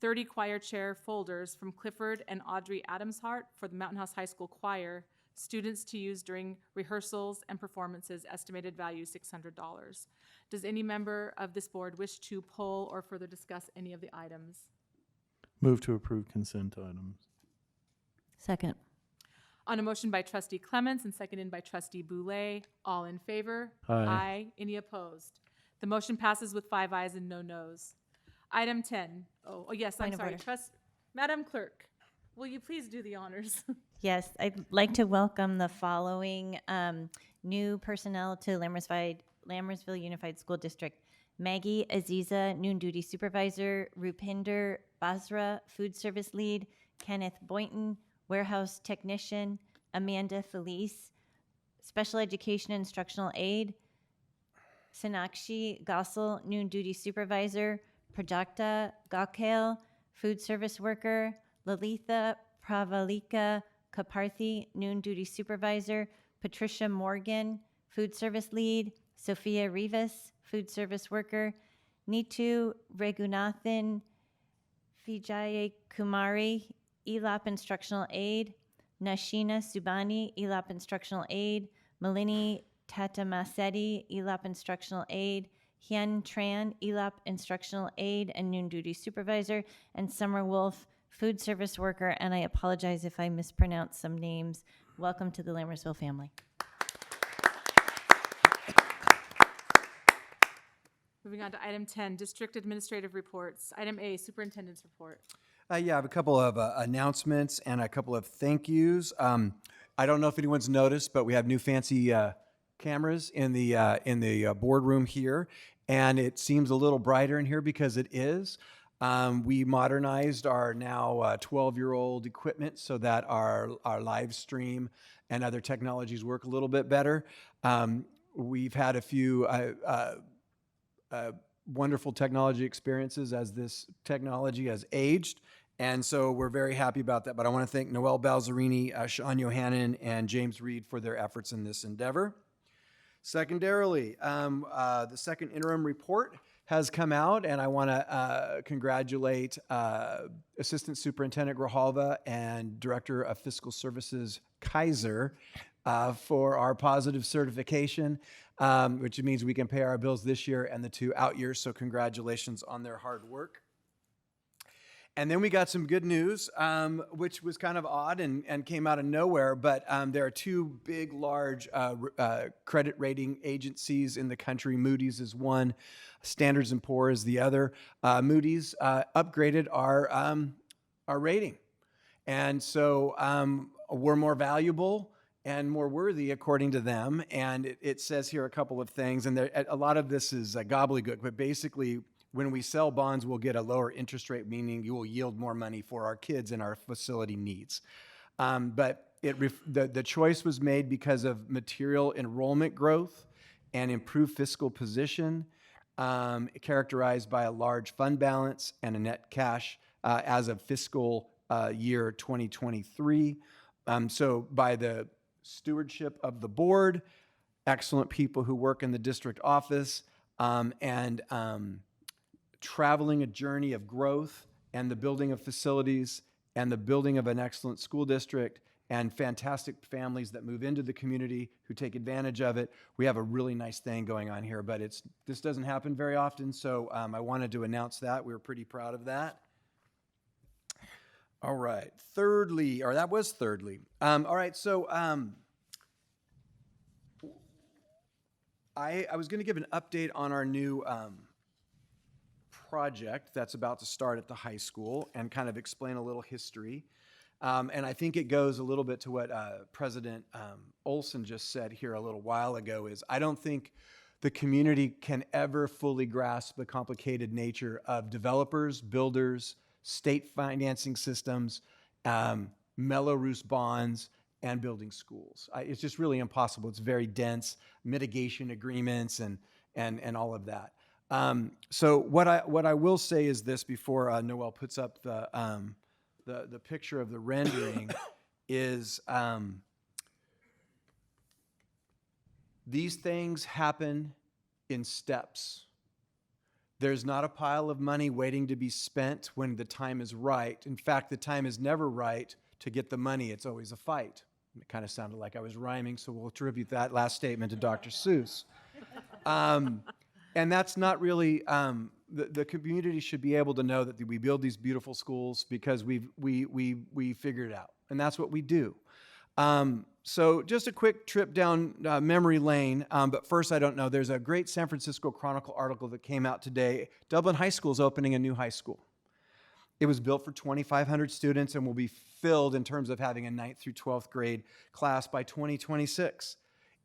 30 choir chair folders from Clifford and Audrey Adamshart for the Mountain House High School Choir, students to use during rehearsals and performances, estimated value $600. Does any member of this board wish to poll or further discuss any of the items? Move to approve consent items. Second. On a motion by trustee Clements and seconded by trustee Boulay, all in favor? Aye. Any opposed? The motion passes with 5 ayes and no noes. Item 10. Oh, yes, I'm Point of sorry. order. Madam Clerk, will you please do the honors? Yes, I'd like to welcome the following new personnel to Lammersville Unified School District. Maggie Aziza, Noon Duty Supervisor, Rupinder Basra, Food Service Lead, Kenneth Boynton, Warehouse Technician, Amanda Felice, Special Education Instructional Aide, Sinakshi Gossel, Noon Duty Supervisor, Prajakta Gakhel, Food Service Worker, Lalitha Pravalika Kaparthi, Noon Duty Supervisor, Patricia Morgan, Food Service Lead, Sophia Rivas, Food Service Worker, Neetu Regunathan Vijay Kumari, ELAP Instructional Aide, Nashina Subani, ELAP Instructional Aide, Malini Tatamasetti, ELAP Instructional Aide, Hien Tran, ELAP Instructional Aide and Noon Duty Supervisor, and Summer Wolf, Food Service Worker, and I apologize if I mispronounce some names. Welcome to the Lammersville family. Moving on to item 10, District Administrative Reports. Item A, Superintendent's Report. Yeah, I have a couple of announcements and a couple of thank yous. I don't know if anyone's noticed, but we have new fancy cameras in the boardroom here, and it seems a little brighter in here because it is. We modernized our now 12-year-old equipment so that our live stream and other technologies work a little bit better. We've had a few wonderful technology experiences as this technology has aged, and so we're very happy about that. But I want to thank Noelle Balzerini, Sean Yohannan, and James Reed for their efforts in this endeavor. Secondarily, the second interim report has come out, and I want to congratulate Assistant Superintendent Grijalva and Director of Fiscal Services Kaiser for our positive certification, which means we can pay our bills this year and the 2 out years, so congratulations on their hard work. And then we got some good news, which was kind of odd and came out of nowhere, but there are 2 big, large credit rating agencies in the country. Moody's is one, Standards & Poor's is the other. Moody's upgraded our rating. And so we're more valuable and more worthy according to them. And it says here a couple of things, and a lot of this is gobbledygook, but basically when we sell bonds, we'll get a lower interest rate, meaning you will yield more money for our kids and our facility needs. But the choice was made because of material enrollment growth and improved fiscal position, characterized by a large fund balance and a net cash as of fiscal year 2023. So by the stewardship of the board, excellent people who work in the district office, and traveling a journey of growth and the building of facilities and the building of an excellent school district and fantastic families that move into the community who take advantage of it. We have a really nice thing going on here, but this doesn't happen very often, so I wanted to announce that. We were pretty proud of that. All right, thirdly. All right, so I was going to give an update on our new project that's about to start at the high school and kind of explain a little history. And I think it goes a little bit to what President Olson just said here a little while ago, is I don't think the community can ever fully grasp the complicated nature of developers, builders, state financing systems, Mello-Roos bonds, and building schools. It's just really impossible. It's very dense, mitigation agreements and all of that. So what I will say is this before Noelle puts up the picture of the rendering is these things happen in steps. There's not a pile of money waiting to be spent when the time is right. In fact, the time is never right to get the money. It's always a fight. It kind of sounded like I was rhyming, so we'll attribute that last statement to Dr. Seuss. And that's not really, the community should be able to know that we build these beautiful schools because we figured it out, and that's what we do. So just a quick trip down memory lane, but first, I don't know, there's a great San Francisco Chronicle article that came out today. Dublin High School is opening a new high school. It was built for 2,500 students and will be filled in terms of having a 9th through 12th grade class by 2026.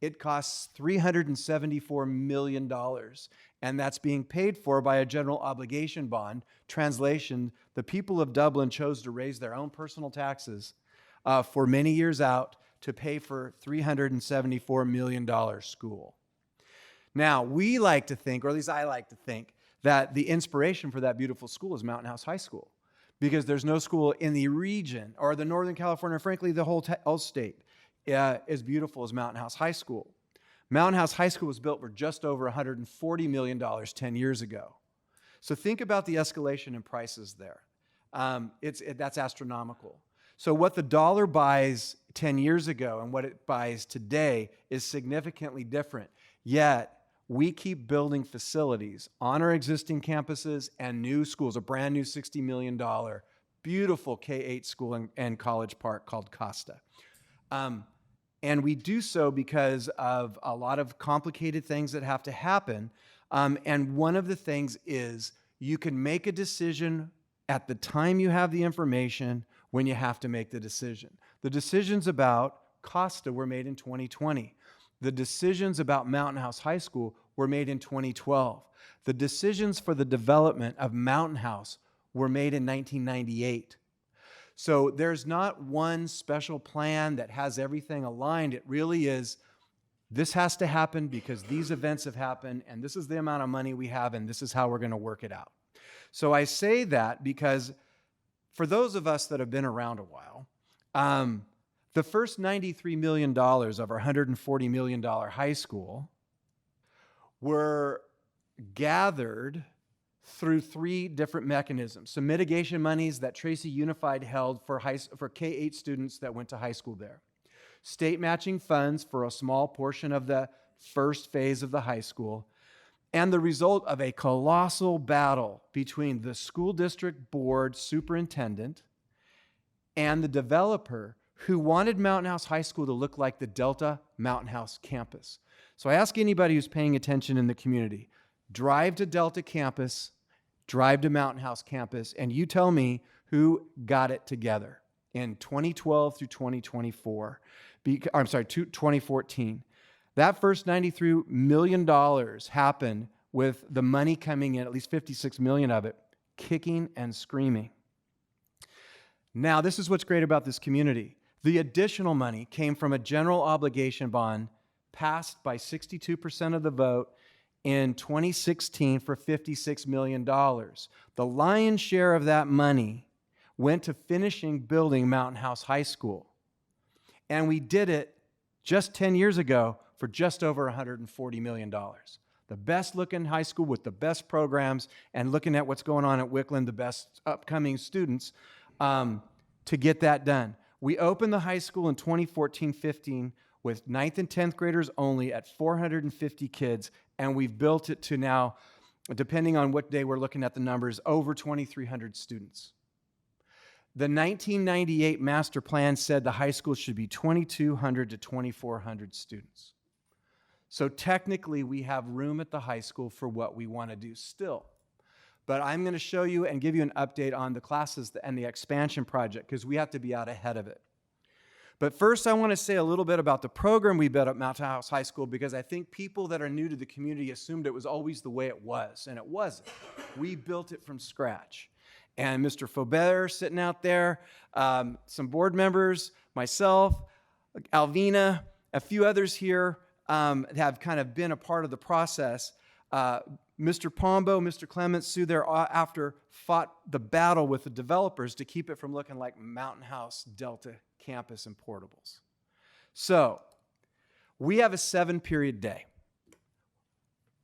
It costs $374 million, and that's being paid for by a general obligation bond. Translation, the people of Dublin chose to raise their own personal taxes for many years out to pay for $374 million school. Now, we like to think, or at least I like to think, that the inspiration for that beautiful school is Mountain House High School, because there's no school in the region or the Northern California, frankly, the whole state, as beautiful as Mountain House High School. Mountain House High School was built for just over $140 million 10 years ago. So think about the escalation in prices there. That's astronomical. So what the dollar buys 10 years ago and what it buys today is significantly different. Yet, we keep building facilities on our existing campuses and new schools, a brand new $60 million beautiful K-8 school in College Park called Costa. And we do so because of a lot of complicated things that have to happen. And one of the things is you can make a decision at the time you have the information when you have to make the decision. The decisions about Costa were made in 2020. The decisions about Mountain House High School were made in 2012. The decisions for the development of Mountain House were made in 1998. So there's not one special plan that has everything aligned. It really is, this has to happen because these events have happened, and this is the amount of money we have, and this is how we're going to work it out. So I say that because for those of us that have been around a while, the first $93 million of our $140 million high school were gathered through 3 different mechanisms. Some mitigation monies that Tracy Unified held for K-8 students that went to high school there. State matching funds for a small portion of the first phase of the high school. And the result of a colossal battle between the school district board superintendent and the developer who wanted Mountain House High School to look like the Delta Mountain House campus. So I ask anybody who's paying attention in the community, drive to Delta campus, drive to Mountain House campus, and you tell me who got it together in 2012 through 2024. 2014. That first $93 million happened with the money coming in, at least $56 million of it, kicking and screaming. Now, this is what's great about this community. The additional money came from a general obligation bond passed by 62% of the vote in 2016 for $56 million. The lion's share of that money went to finishing building Mountain House High School. And we did it just 10 years ago for just over $140 million. The best looking high school with the best programs, and looking at what's going on at Wickland, the best upcoming students, to get that done. We opened the high school in 2014-15 with 9th and 10th graders only at 450 kids, and we've built it to now, depending on what day we're looking at the numbers, over 2,300 students. The 1998 master plan said the high school should be 2,200 to 2,400 students. So technically, we have room at the high school for what we want to do still. But I'm going to show you and give you an update on the classes and the expansion project because we have to be out ahead of it. But first, I want to say a little bit about the program we built at Mountain House High School because I think people that are new to the community assumed it was always the way it was, and it wasn't. We built it from scratch. And Mr. Faubert sitting out there, some board members, myself, Alvina, a few others here have kind of been a part of the process. Mr. Pombo, Mr. Clements, Sue thereafter fought the battle with the developers to keep it from looking like Mountain House Delta campus and portables. So we have a 7-period day.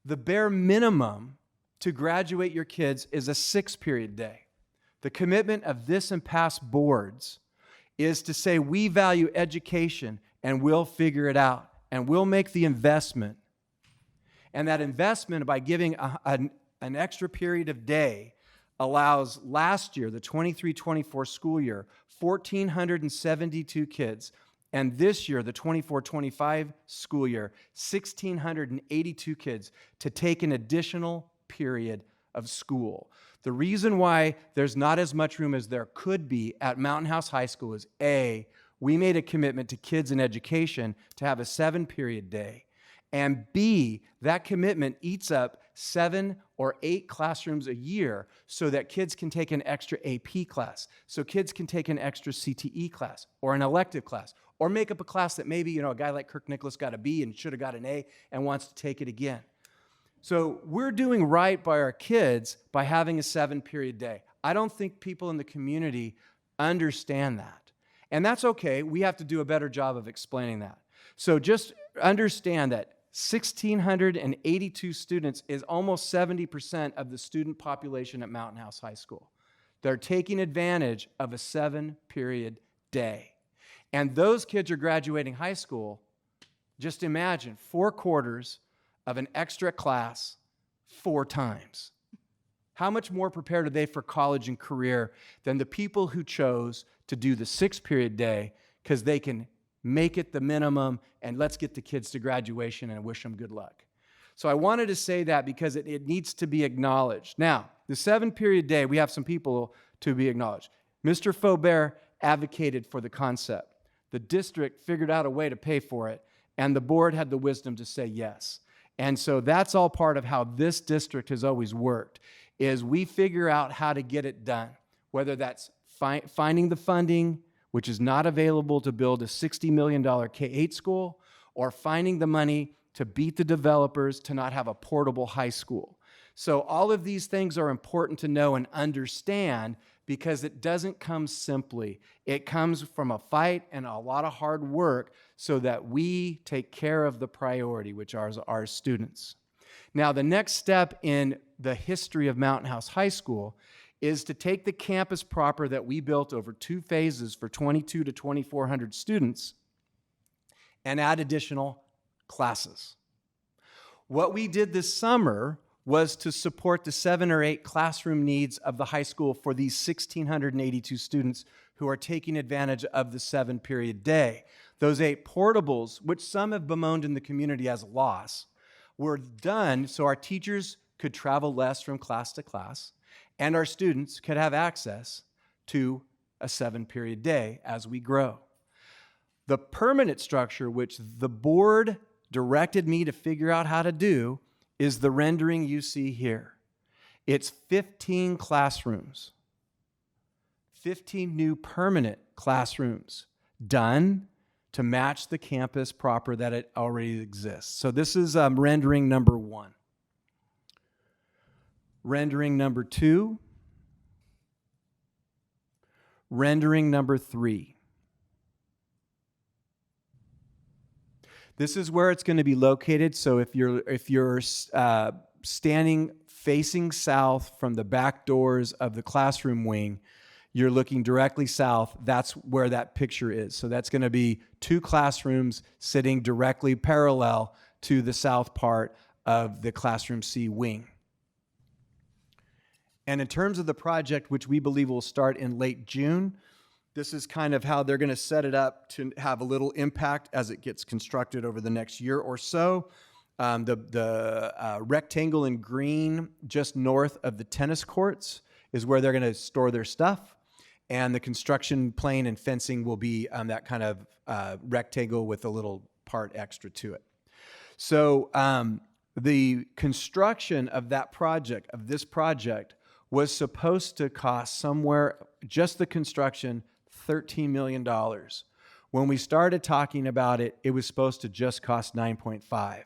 The bare minimum to graduate your kids is a 6-period day. The commitment of this and past boards is to say we value education and we'll figure it out and we'll make the investment. And that investment, by giving an extra period of day, allows last year, the 23-24 school year, 1,472 kids, and this year, the 24-25 school year, 1,682 kids to take an additional period of school. The reason why there's not as much room as there could be at Mountain House High School is A, we made a commitment to kids in education to have a 7-period day. And B, that commitment eats up 7 or 8 classrooms a year so that kids can take an extra AP class, so kids can take an extra CTE class or an elective class, or make up a class that maybe, a guy like Kirk Nicholas got a B and should have got an A and wants to take it again. So we're doing right by our kids by having a 7-period day. I don't think people in the community understand that. And that's okay. We have to do a better job of explaining that. So just understand that 1,682 students is almost 70% of the student population at Mountain House High School. They're taking advantage of a 7-period day. And those kids are graduating high school. Just imagine 4 quarters of an extra class 4 times. How much more prepared are they for college and career than the people who chose to do the 6-period day because they can make it the minimum and let's get the kids to graduation and wish them good luck. So I wanted to say that because it needs to be acknowledged. Now, the 7-period day, we have some people to be acknowledged. Mr. Faubert advocated for the concept. The district figured out a way to pay for it, and the board had the wisdom to say yes. And so that's all part of how this district has always worked, is we figure out how to get it done, whether that's finding the funding, which is not available to build a $60 million K-8 school, or finding the money to beat the developers to not have a portable high school. So all of these things are important to know and understand because it doesn't come simply. It comes from a fight and a lot of hard work so that we take care of the priority, which are our students. Now, the next step in the history of Mountain House High School is to take the campus proper that we built over 2 phases for 2,200 to 2,400 students and add additional classes. What we did this summer was to support the 7 or 8 classroom needs of the high school for these 1,682 students who are taking advantage of the 7-period day. Those 8 portables, which some have bemoaned in the community as a loss, were done so our teachers could travel less from class to class and our students could have access to a 7-period day as we grow. The permanent structure, which the board directed me to figure out how to do, is the rendering you see here. It's 15 classrooms, 15 new permanent classrooms done to match the campus proper that it already exists. So this is rendering number 1. Rendering number 2. Rendering number 3. This is where it's going to be located. So if you're standing facing south from the back doors of the classroom wing, you're looking directly south. That's where that picture is. So that's going to be 2 classrooms sitting directly parallel to the south part of the Classroom C wing. And in terms of the project, which we believe will start in late June, this is kind of how they're going to set it up to have a little impact as it gets constructed over the next year or so. The rectangle in green just north of the tennis courts is where they're going to store their stuff. And the construction plane and fencing will be that kind of rectangle with a little part extra to it. So the construction of that project, of this project, was supposed to cost somewhere, just the construction, $13 million. When we started talking about it, it was supposed to just cost 9.5.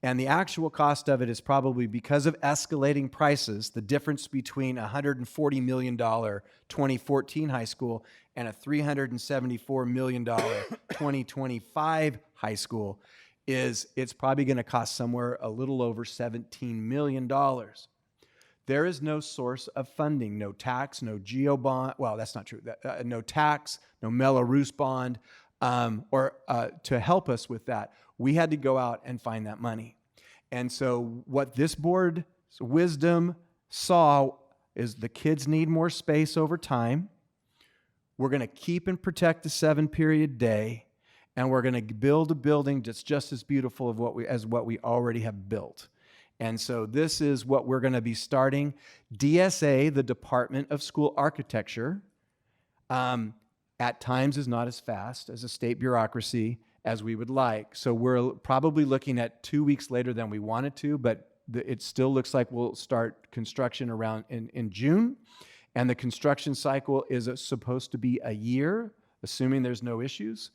And the actual cost of it is probably, because of escalating prices, the difference between a $140 million 2014 high school and a $374 million 2025 high school is it's probably going to cost somewhere a little over $17 million. There is no source of funding, no tax, no GEO bond. Well, that's not true. No tax, no Belarus bond, or to help us with that. We had to go out and find that money. And so what this board's wisdom saw is the kids need more space over time. We're going to keep and protect the 7-period day, and we're going to build a building that's just as beautiful as what we already have built. And so this is what we're going to be starting. DSA, the Department of School Architecture, at times is not as fast as a state bureaucracy as we would like. So we're probably looking at 2 weeks later than we wanted to, but it still looks like we'll start construction around in June. And the construction cycle is supposed to be a year, assuming there's no issues.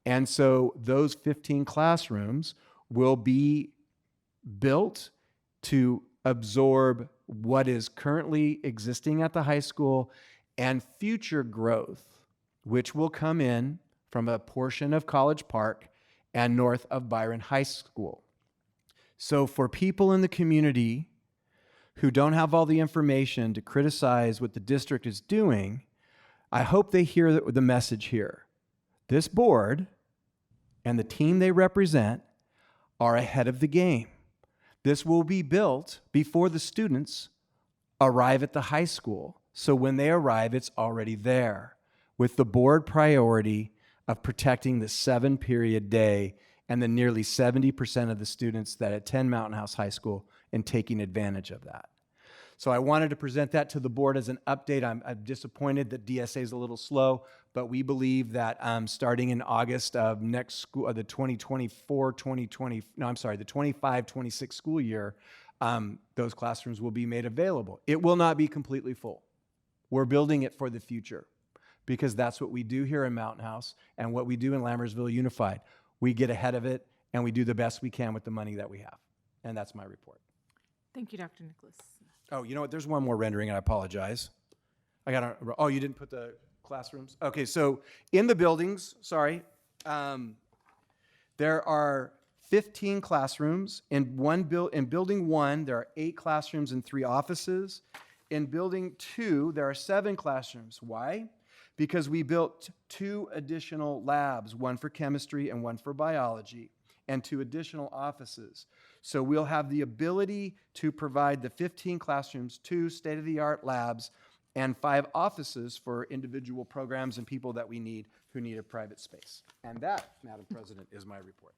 And so those 15 classrooms will be built to absorb what is currently existing at the high school and future growth, which will come in from a portion of College Park and north of Byron High School. So for people in the community who don't have all the information to criticize what the district is doing, I hope they hear the message here. This board and the team they represent are ahead of the game. This will be built before the students arrive at the high school. So when they arrive, it's already there, with the board priority of protecting the 7-period day and the nearly 70% of the students that attend Mountain House High School and taking advantage of that. So I wanted to present that to the board as an update. I'm disappointed that DSA is a little slow, but we believe that starting in August of next school, the 25-26 school year, those classrooms will be made available. It will not be completely full. We're building it for the future because that's what we do here in Mountain House and what we do in Lammersville Unified. We get ahead of it and we do the best we can with the money that we have. And that's my report. Thank you, Dr. Nicholas. Oh, you know what? There's one more rendering, and I apologize. Oh, you didn't put the classrooms? Okay, so in the buildings, there are 15 classrooms. In building 1, there are 8 classrooms and 3 offices. In building 2, there are 7 classrooms. Why? Because we built 2 additional labs, one for chemistry and one for biology, and 2 additional offices. So we'll have the ability to provide the 15 classrooms, 2 state-of-the-art labs, and 5 offices for individual programs and people that we need who need a private space. And that, Madam President, is my report.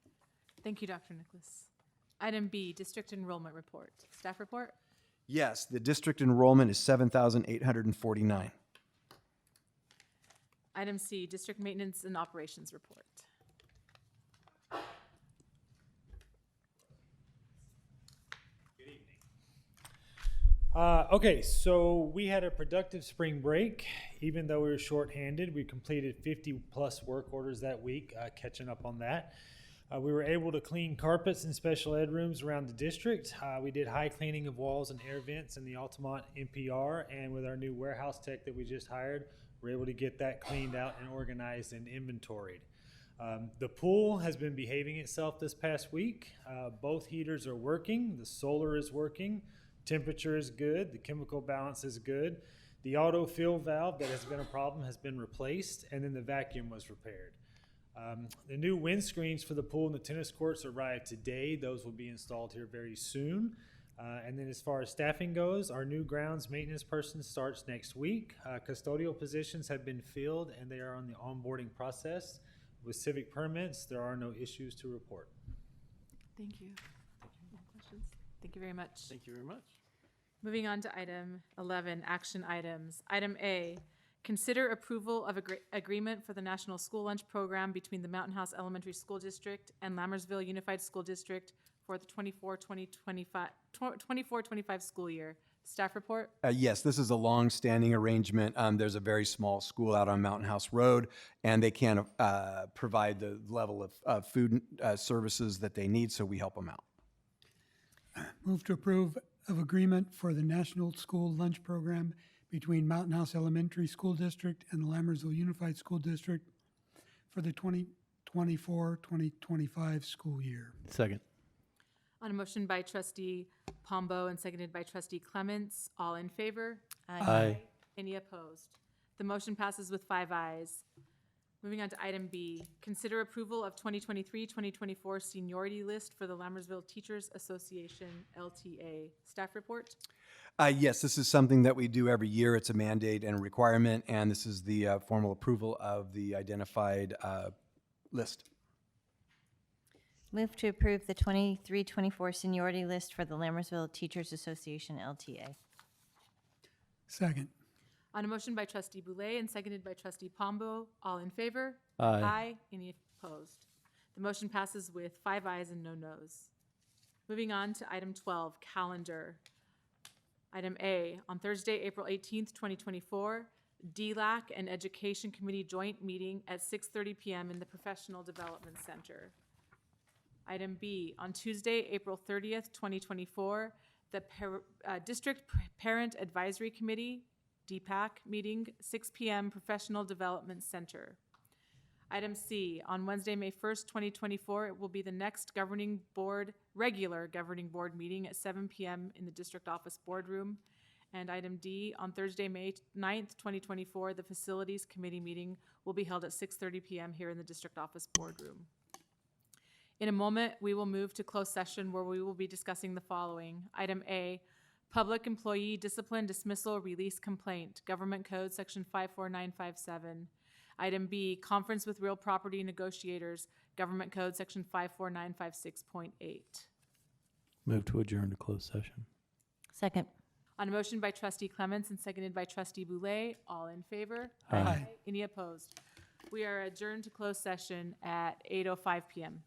Thank you, Dr. Nicholas. Item B, district enrollment report. Staff report? Yes, the district enrollment is 7,849. Item C, district maintenance and operations report. Okay, so we had a productive spring break. Even though we were shorthanded, we completed 50+ work orders that week, catching up on that. We were able to clean carpets in special ed rooms around the district. We did high cleaning of walls and air vents in the Altamont NPR, and with our new warehouse tech that we just hired, we're able to get that cleaned out and organized and inventoried. The pool has been behaving itself this past week. Both heaters are working. The solar is working. Temperature is good. The chemical balance is good. The auto fill valve that has been a problem has been replaced, and then the vacuum was repaired. The new windscreens for the pool and the tennis courts arrived today. Those will be installed here very soon. And then as far as staffing goes, our new grounds maintenance person starts next week. Custodial positions have been filled and they are on the onboarding process. With civic permits, there are no issues to report. Thank you. Any questions? Thank you very much. Thank you very much. Moving on to item 11, action items. Item A, consider approval of agreement for the National School Lunch Program between the Mountain House Elementary School District and Lammersville Unified School District for the 24-25 school year. Staff report? Yes, this is a long-standing arrangement. There's a very small school out on Mountain House Road, and they can't provide the level of food services that they need, so we help them out. Move to approve of agreement for the National School Lunch Program between Mountain House Elementary School District and the Lammersville Unified School District for the 2024-2025 school year. Second. On a motion by trustee Pombo and seconded by trustee Clements, all in favor? Aye. Any opposed? The motion passes with 5 ayes. Moving on to item B, consider approval of 2023-2024 seniority list for the Lammersville Teachers Association, LTA. Staff report? Yes, this is something that we do every year. It's a mandate and a requirement, and this is the formal approval of the identified list. Move to approve the 23-24 seniority list for the Lammersville Teachers Association, LTA. Second. On a motion by trustee Boulay and seconded by trustee Pombo, all in favor? Aye. Any opposed? The motion passes with 5 ayes and no noes. Moving on to item 12, calendar. Item A, on Thursday, April 18th, 2024, DLAC and Education Committee joint meeting at 6:30 p.m. in the Professional Development Center. Item B, on Tuesday, April 30th, 2024, the District Parent Advisory Committee, DPAC, meeting, 6 p.m., Professional Development Center. Item C, on Wednesday, May 1st, 2024, it will be the next regular governing board meeting at 7 p.m. in the district office boardroom. And item D, on Thursday, May 9th, 2024, the Facilities Committee meeting will be held at 6:30 PM here in the District Office Boardroom. In a moment, we will move to closed session where we will be discussing the following. Item A, Public Employee Discipline Dismissal Release Complaint, Government Code Section 54957. Item B, Conference with Real Property Negotiators, Government Code Section 54956.8. Move to adjourn to closed session. Second. On a motion by Trustee Clements and seconded by Trustee Boulay, all in favor? Aye. Any opposed? We are adjourned to closed session at 8:05 PM.